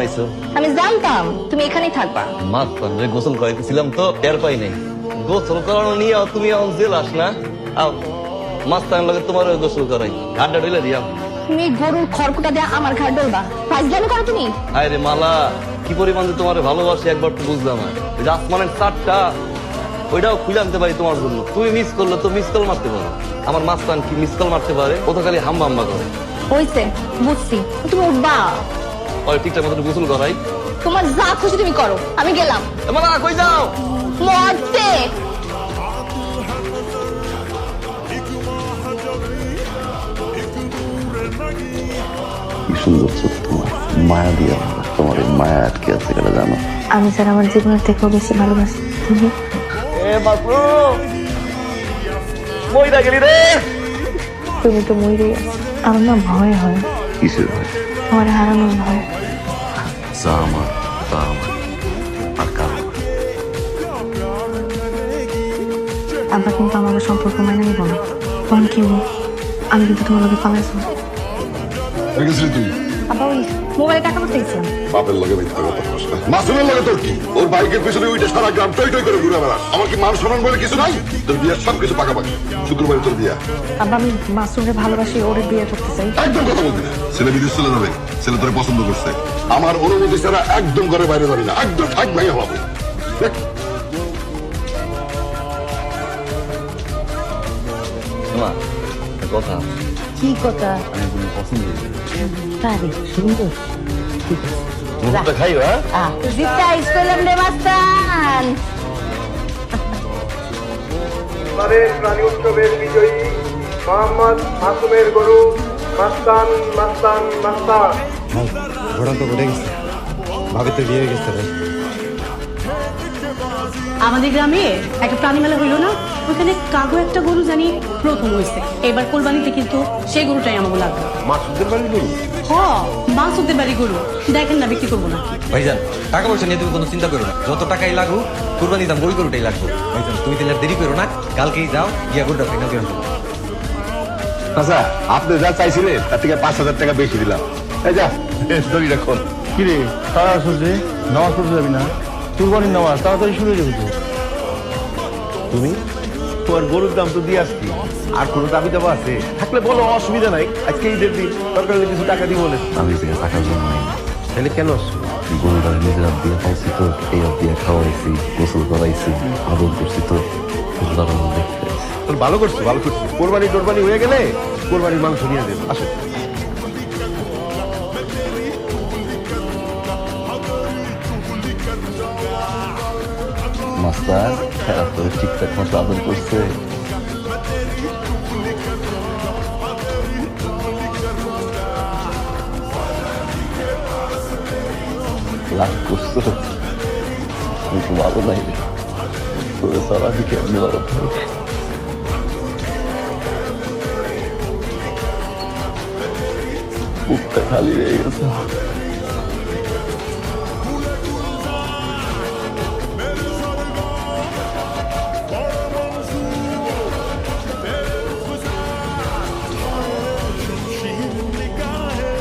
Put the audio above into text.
বানাইছো? আমি জানতাম তুমি এখানেই থাকবা। মাস্তান রে গোসল করাইতেছিলাম তো টের পাই নাই। গোসল করানো নিয়ে তুমি এখন জেলাস না? আও মাস্তান লাগে তোমার গোসল করাই, ঘাটটা ঢেলে দিয়াম। তুমি গরুর খড়কুটা দিয়ে আমার ঘাট ডলবা, ফাইজলামি করো তুমি। আরে মালা, কি পরিমাণ যে তোমার ভালোবাসি একবার তো বুঝলাম না। ওই যে আসমানের চারটা, ওইটাও খুলে আনতে পারি তোমার জন্য। তুমি মিস করলে তো মিস কল মারতে পারো। আমার মাস্তান কি মিস কল মারতে পারে? ও তো খালি হাম্বা হাম্বা করে। হইছে, বুঝছি, তুমি উঠবা। ওই ঠিকঠাক মতো গোসল করাই। তোমার যা খুশি তুমি করো, আমি গেলাম। মালা কই যাও? মরতে কি সুন্দর চোখ তোমার, মায়া দিয়া তোমার এই মায়া আটকে আছে কেন জানো? আমি স্যার আমার জীবনের থেকেও বেশি ভালোবাসি তুমি। মইরা গেলি রে। তুমি তো মরে আমার না ভয় হয়। কিসের ভয়? আমার হারানোর ভয়। যা আমার তা আমার, আর কারো না। আব্বা কিন্তু আমাদের সম্পর্ক মাইনে নিব না। তখন কি হবো? আমি কিন্তু তোমার লগে পালাইছি। তুই আব্বা ওই মোবাইলে টাকা করতে গেছিলাম। বাপের লগে মিথ্যা কথা বলিস না। মাসুমের লগে তোর কি? ওর বাইকের পিছনে ওইটা সারা গ্রাম টই টই করে ঘুরে বেড়াস। আমার কি মান সম্মান বলে কিছু নাই? তোর বিয়ার সব কিছু পাকাপাকি। শুক্রবারে তোর বিয়া। আব্বা আমি মাসুমরে ভালোবাসি, ওরে বিয়ে করতে চাই। একদম কথা বলবি না। ছেলে বিদেশ চলে যাবে, ছেলে তোরে পছন্দ করছে। আমার অনুমতি ছাড়া একদম ঘরে বাইরে যাবি না। একদম ঠাক ভাইয়া হবো। দেখ মা, একটা কথা, কি কথা? আমি কোনো পছন্দ করি না। তারি সুন্দর। দুধটা খাইও, হ্যাঁ? জিতা ইসলাম রে মাস্তান। এবারের প্রাণী উৎসবের বিজয়ী মোহাম্মদ মাসুমের গরু মাস্তান মাস্তান মাস্তান। ঘোড়া তো ঘুরে গেছে, ভাবি তো বিয়ে গেছে রে। আমাদের গ্রামে একটা প্রাণী মেলা হইলো না, ওখানে কাগো একটা গরু জানি প্রথম হয়েছে। এবার কোরবানিতে কিন্তু সেই গরুটাই আমাকে লাগবে। মাসুদের বাড়ি গরু। হ, মাসুদের বাড়ি গরু দেখেন না, বিক্রি করবো না। ভাইজান টাকা পয়সা নিয়ে তুমি কোনো চিন্তা করো না, যত টাকাই লাগুক কুরবানি দাম ওই গরুটাই লাগবে। ভাইজান তুমি তাহলে আর দেরি করো না, কালকেই যাও গিয়া গরুটা ফাইনাল করে আনতে। আচ্ছা, আপনি যা চাইছিলেন তার থেকে 5,000 টাকা বেশি দিলাম। এই যা দড়ি রাখুন। কি রে তারা আসছে, নামাজ পড়তে যাবি না? কুরবানির নামাজ তাড়াতাড়ি শুরু হয়ে যাবে তো। তুমি তোমার গরুর দাম তো দিয়ে আসছি, আর কোনো দাবি দাবা আছে থাকলে বলো, অসুবিধা নাই। আজকে ঈদের দিন দরকার হলে কিছু টাকা দিব বলে। আমি যে টাকার জন্য নাই, তাহলে কেন আসছো? গরুটা নিজের হাত দিয়ে পাইছি তো, এই হাত দিয়ে খাওয়াইছি, গোসল করাইছি, আদর করছি তো, দাঁড়ানো দেখতে পাইছি। তোর ভালো করছো, ভালো করছো। কোরবানি টোরবানি হয়ে গেলে কোরবানির মাংস নিয়ে দেবো। আসো। মাস্টার খেলা তো ঠিকঠাক মতো আদর করছে। লাভ করছো, কিন্তু ভালো নাই রে। তোরে সারা দিকে এমনি ভালো থাকে, বুকটা খালি হয়ে গেছে।